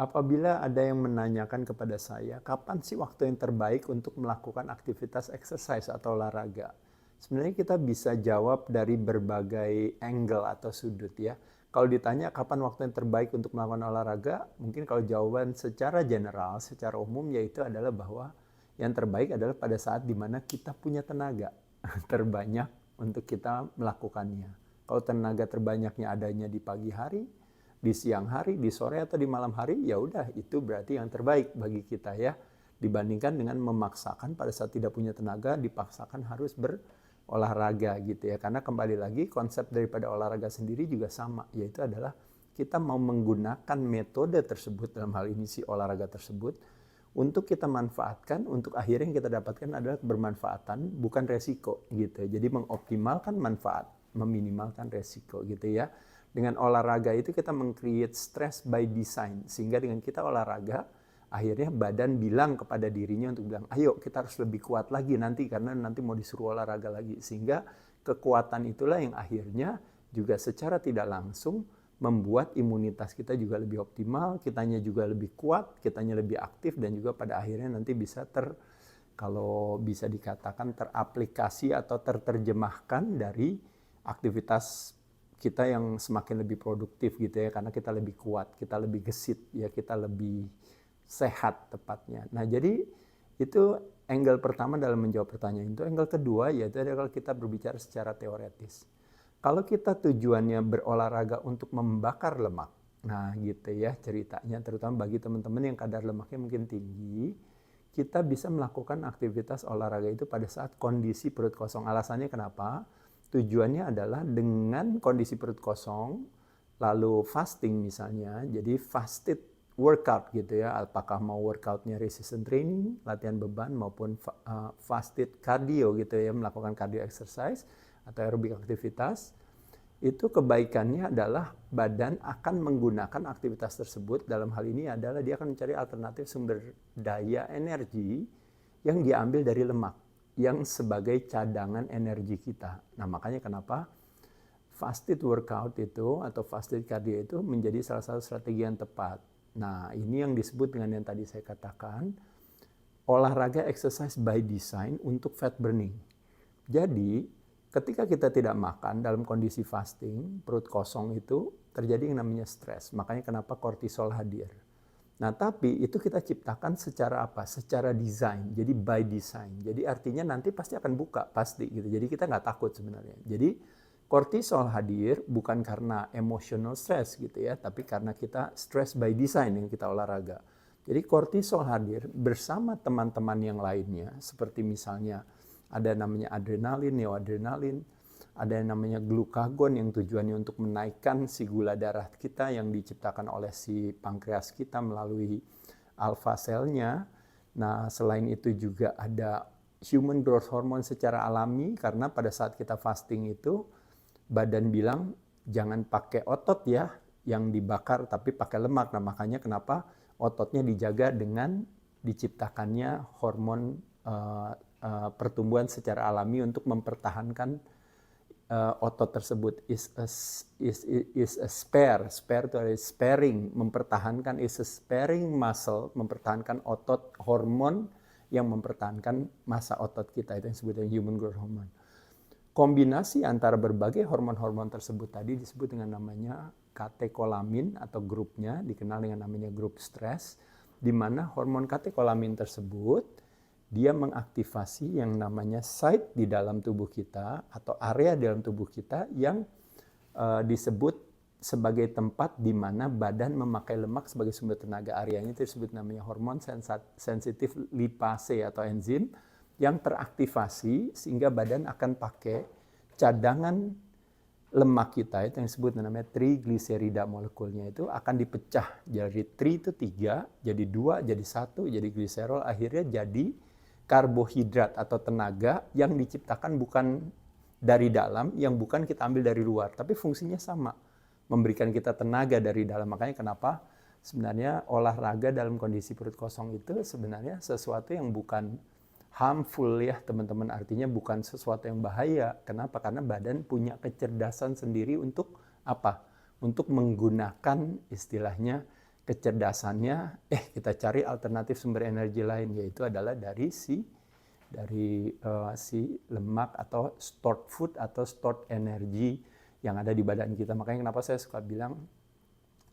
Apabila ada yang menanyakan kepada saya, kapan sih waktu yang terbaik untuk melakukan aktivitas exercise atau olahraga? Sebenarnya kita bisa jawab dari berbagai angle atau sudut ya. Kalau ditanya kapan waktu yang terbaik untuk melakukan olahraga, mungkin kalau jawaban secara general, secara umum yaitu adalah bahwa yang terbaik adalah pada saat dimana kita punya tenaga terbanyak untuk kita melakukannya. Kalau tenaga terbanyaknya adanya di pagi hari, di siang hari, di sore atau di malam hari, ya udah itu berarti yang terbaik bagi kita ya. Dibandingkan dengan memaksakan pada saat tidak punya tenaga, dipaksakan harus berolahraga gitu ya. Karena kembali lagi konsep daripada olahraga sendiri juga sama, yaitu adalah kita mau menggunakan metode tersebut, dalam hal ini si olahraga tersebut, untuk kita manfaatkan, untuk akhirnya yang kita dapatkan adalah bermanfaatan, bukan resiko gitu. Jadi mengoptimalkan manfaat, meminimalkan resiko gitu ya. Dengan olahraga itu kita meng-create stress by design, sehingga dengan kita olahraga, akhirnya badan bilang kepada dirinya untuk bilang, ayo kita harus lebih kuat lagi nanti, karena nanti mau disuruh olahraga lagi. Sehingga kekuatan itulah yang akhirnya juga secara tidak langsung membuat imunitas kita juga lebih optimal, kitanya juga lebih kuat, kitanya lebih aktif, dan juga pada akhirnya nanti bisa kalau bisa dikatakan teraplikasi atau terjemahkan dari aktivitas kita yang semakin lebih produktif gitu ya, karena kita lebih kuat, kita lebih gesit ya, kita lebih sehat tepatnya. Nah, jadi itu angle pertama dalam menjawab pertanyaan itu. Angle kedua yaitu adalah kalau kita berbicara secara teoretis. Kalau kita tujuannya berolahraga untuk membakar lemak, nah gitu ya ceritanya, terutama bagi teman-teman yang kadar lemaknya mungkin tinggi, kita bisa melakukan aktivitas olahraga itu pada saat kondisi perut kosong. Alasannya kenapa? Tujuannya adalah dengan kondisi perut kosong, lalu fasting misalnya, jadi fasted workout gitu ya, apakah mau workoutnya resistance training, latihan beban, maupun fasted cardio gitu ya, melakukan cardio exercise atau aerobik aktivitas, itu kebaikannya adalah badan akan menggunakan aktivitas tersebut, dalam hal ini adalah dia akan mencari alternatif sumber daya energi yang diambil dari lemak, yang sebagai cadangan energi kita. Nah, makanya kenapa fasted workout itu atau fasted cardio itu menjadi salah satu strategi yang tepat. Nah, ini yang disebut dengan yang tadi saya katakan, olahraga exercise by design untuk fat burning. Jadi, ketika kita tidak makan dalam kondisi fasting, perut kosong itu terjadi yang namanya stres. Makanya kenapa kortisol hadir. Nah, tapi itu kita ciptakan secara apa? Secara desain. Jadi by design. Jadi artinya nanti pasti akan buka, pasti gitu. Jadi kita nggak takut sebenarnya. Jadi kortisol hadir bukan karena emotional stress gitu ya, tapi karena kita stress by design yang kita olahraga. Jadi kortisol hadir bersama teman-teman yang lainnya, seperti misalnya ada namanya adrenalin, neoadrenalin, ada yang namanya glukagon yang tujuannya untuk menaikkan si gula darah kita yang diciptakan oleh si pankreas kita melalui alpha selnya. Nah, selain itu juga ada human growth hormone secara alami, karena pada saat kita fasting itu badan bilang jangan pakai otot ya yang dibakar, tapi pakai lemak. Nah, makanya kenapa ototnya dijaga dengan diciptakannya hormon pertumbuhan secara alami untuk mempertahankan otot tersebut is a spare itu sparing, mempertahankan, is a sparing muscle, mempertahankan otot, hormon yang mempertahankan massa otot kita, itu yang disebut dengan human growth hormone. Kombinasi antara berbagai hormon-hormon tersebut tadi disebut dengan namanya katekolamin atau grupnya dikenal dengan namanya grup stres, di mana hormon katekolamin tersebut dia mengaktifasi yang namanya site di dalam tubuh kita atau area di dalam tubuh kita yang disebut sebagai tempat di mana badan memakai lemak sebagai sumber tenaga. Areanya itu disebut namanya hormon sensitif lipase atau enzim yang teraktivasi sehingga badan akan pakai cadangan lemak kita itu yang disebut namanya trigliserida, molekulnya itu akan dipecah jadi tri itu 3, jadi 2, jadi 1, jadi gliserol, akhirnya jadi karbohidrat atau tenaga yang diciptakan bukan dari dalam, yang bukan kita ambil dari luar, tapi fungsinya sama, memberikan kita tenaga dari dalam. Makanya kenapa sebenarnya olahraga dalam kondisi perut kosong itu sebenarnya sesuatu yang bukan harmful ya teman-teman, artinya bukan sesuatu yang bahaya. Kenapa? Karena badan punya kecerdasan sendiri untuk apa? Untuk menggunakan istilahnya kecerdasannya, kita cari alternatif sumber energi lain, yaitu adalah dari si lemak atau stored food atau stored energy yang ada di badan kita. Makanya kenapa saya suka bilang,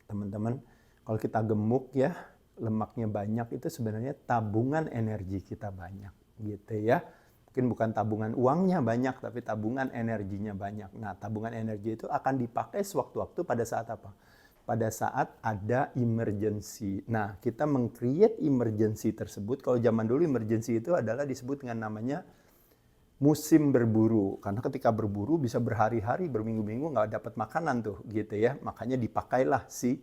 teman-teman, kalau kita gemuk ya, lemaknya banyak, itu sebenarnya tabungan energi kita banyak, gitu ya. Mungkin bukan tabungan uangnya banyak, tapi tabungan energinya banyak. Nah, tabungan energi itu akan dipakai sewaktu-waktu pada saat apa? Pada saat ada emergency. Nah, kita meng-create emergency tersebut. Kalau zaman dulu emergency itu adalah disebut dengan namanya musim berburu. Karena ketika berburu bisa berhari-hari, berminggu-minggu nggak dapat makanan tuh, gitu ya. Makanya dipakailah si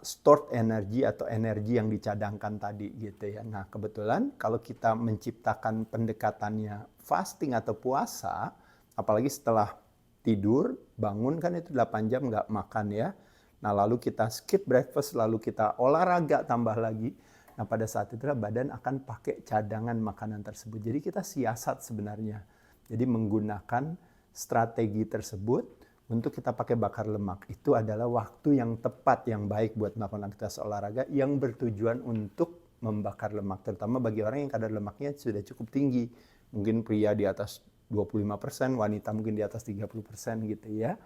stored energy atau energi yang dicadangkan tadi, gitu ya. Nah, kebetulan kalau kita menciptakan pendekatannya fasting atau puasa, apalagi setelah tidur, bangun kan itu 8 jam nggak makan ya. Nah, lalu kita skip breakfast, lalu kita olahraga tambah lagi. Nah, pada saat itulah badan akan pakai cadangan makanan tersebut. Jadi kita siasat sebenarnya. Jadi menggunakan strategi tersebut untuk kita pakai bakar lemak. Itu adalah waktu yang tepat, yang baik buat melakukan aktivitas olahraga yang bertujuan untuk membakar lemak. Terutama bagi orang yang kadar lemaknya sudah cukup tinggi. Mungkin pria di atas 25%, wanita mungkin di atas 30% gitu ya.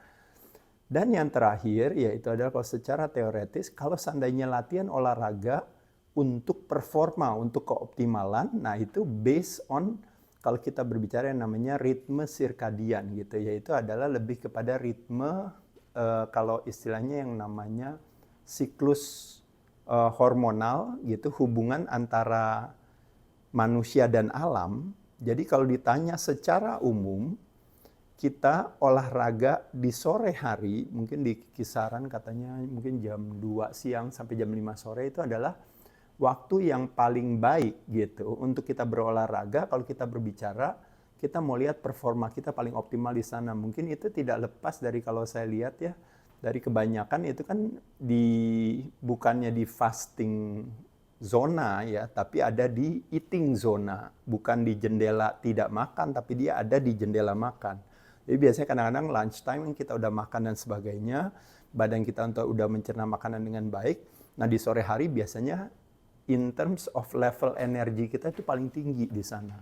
Dan yang terakhir yaitu adalah kalau secara teoretis, kalau seandainya latihan olahraga untuk performa, untuk keoptimalan, nah itu based on kalau kita berbicara yang namanya ritme sirkadian gitu, yaitu adalah lebih kepada ritme kalau istilahnya yang namanya siklus hormonal gitu, hubungan antara manusia dan alam. Jadi kalau ditanya secara umum, kita olahraga di sore hari, mungkin di kisaran katanya mungkin jam 2 siang sampai jam 5 sore itu adalah waktu yang paling baik gitu untuk kita berolahraga. Kalau kita berbicara, kita mau lihat performa kita paling optimal di sana. Mungkin itu tidak lepas dari kalau saya lihat ya, dari kebanyakan itu kan bukannya di fasting zona ya, tapi ada di eating zona. Bukan di jendela tidak makan, tapi dia ada di jendela makan. Jadi biasanya kadang-kadang lunchtime kita udah makan dan sebagainya, badan kita udah mencerna makanan dengan baik. Nah di sore hari biasanya in terms of level energi kita itu paling tinggi di sana.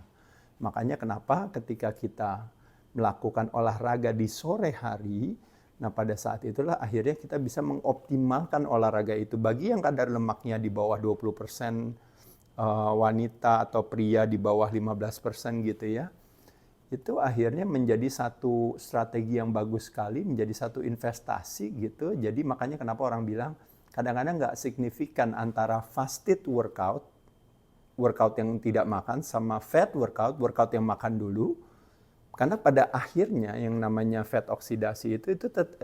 Makanya kenapa ketika kita melakukan olahraga di sore hari, nah pada saat itulah akhirnya kita bisa mengoptimalkan olahraga itu. Bagi yang kadar lemaknya di bawah 20%, wanita atau pria di bawah 15% gitu ya, itu akhirnya menjadi satu strategi yang bagus sekali, menjadi satu investasi gitu. Jadi makanya kenapa orang bilang kadang-kadang nggak signifikan antara fasted workout yang tidak makan, sama fat workout yang makan dulu. Karena pada akhirnya yang namanya fat oksidasi itu tetap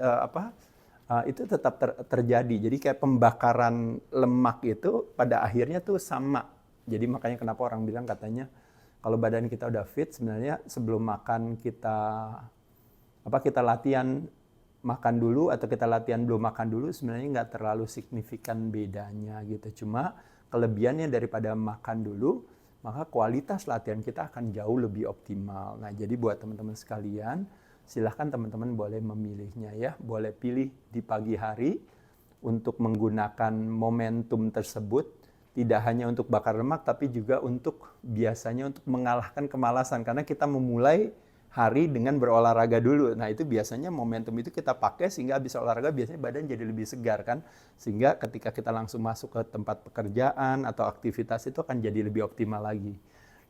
terjadi. Jadi kayak pembakaran lemak itu pada akhirnya tuh sama. Jadi makanya kenapa orang bilang katanya kalau badan kita udah fit, sebenarnya sebelum makan kita latihan makan dulu atau kita latihan belum makan dulu, sebenarnya nggak terlalu signifikan bedanya gitu. Cuma kelebihannya daripada makan dulu, maka kualitas latihan kita akan jauh lebih optimal. Nah, jadi buat teman-teman sekalian, silahkan teman-teman boleh memilihnya ya. Boleh pilih di pagi hari untuk menggunakan momentum tersebut. Tidak hanya untuk bakar lemak, tapi juga biasanya untuk mengalahkan kemalasan. Karena kita memulai hari dengan berolahraga dulu. Nah itu biasanya momentum itu kita pakai sehingga habis olahraga biasanya badan jadi lebih segar kan. Sehingga ketika kita langsung masuk ke tempat pekerjaan atau aktivitas itu akan jadi lebih optimal lagi.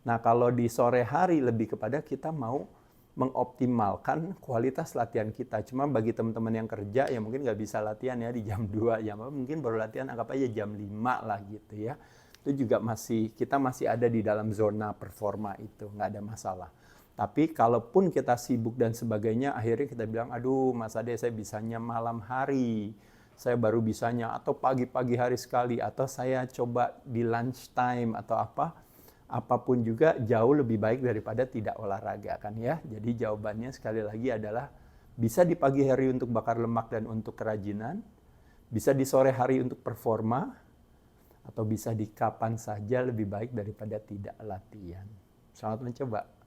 Nah kalau di sore hari lebih kepada kita mau mengoptimalkan kualitas latihan kita. Cuma bagi teman-teman yang kerja ya mungkin nggak bisa latihan ya di jam 2 ya, mungkin baru latihan anggap aja jam 5 lah gitu ya. Itu juga kita masih ada di dalam zona performa itu, nggak ada masalah. Tapi kalaupun kita sibuk dan sebagainya, akhirnya kita bilang, aduh Mas Ade saya bisanya malam hari, saya baru bisanya atau pagi-pagi hari sekali, atau saya coba di lunch time atau apapun juga jauh lebih baik daripada tidak olahraga kan ya. Jadi jawabannya sekali lagi adalah bisa di pagi hari untuk bakar lemak dan untuk kerajinan, bisa di sore hari untuk performa, atau bisa di kapan saja lebih baik daripada tidak latihan. Selamat mencoba.